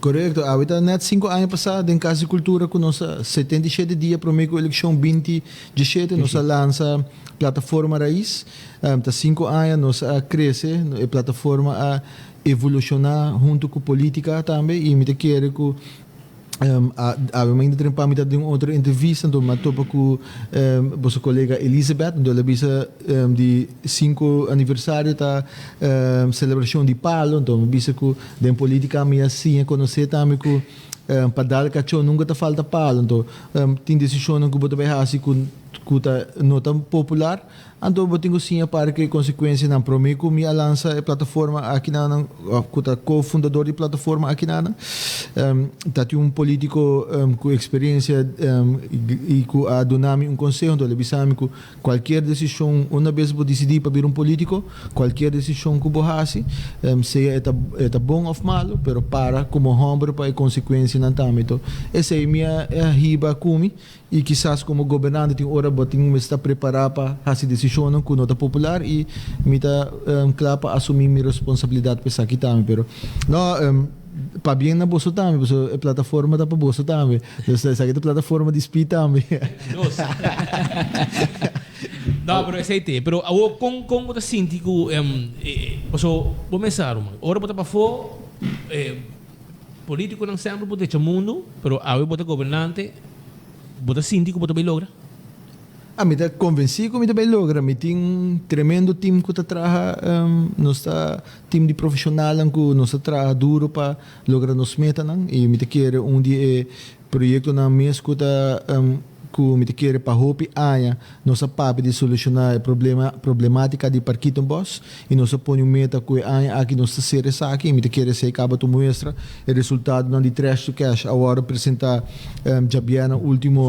Correto, ahorita net 5 anos passados em Casa de Cultura com nossa 77 dias para meio eleição 2017 nossa lança plataforma Raiz, tá 5 anos nossa cresce, a plataforma a evolucionar junto com política também e me te quero que ainda tem para de uma outra entrevista então mas topa com vossa colega Elizabeth então ela bisa de 5 aniversário da celebração de Palo então bisa que de política me assim conhecer também que para dar cachorro nunca te falta Palo então tem decisão que você vai fazer que tá não tão popular então eu tenho sim para que consequência não para mim que minha lança a plataforma aqui na que tá cofundador de plataforma aqui na tá tem político com experiência e que a donar conselho então ele bisame que qualquer decisão uma vez vou decidir para vir político qualquer decisão que vou fazer seja é bom ou malo pero para como homem para a consequência não também então essa é minha riba come e quizás como governante tem hora botinho me está preparado para fazer decisão com nota popular e me está claro para assumir minha responsabilidade para isso aqui também pero não para bem na bolsa também a plataforma dá para bolsa também essa aqui é a plataforma de SPI também não pero esse aí pero com você sente que vou pensar ora botar para fora político não sempre pode ter mundo pero a botar governante botar síndico botar bem logra me está convencido que me também logra me tem tremendo time que está trabalha nosso time de profissional que nós trabalha duro para lograr nos metas e me quer dia projeto na mês que está que me quer para hope aia nossa papo de solucionar a problemática de parquito boss e nós põe meta que aia aqui nossa série aqui me quer ser acaba tu mostra o resultado não de trash to cash agora apresentar Jabiana último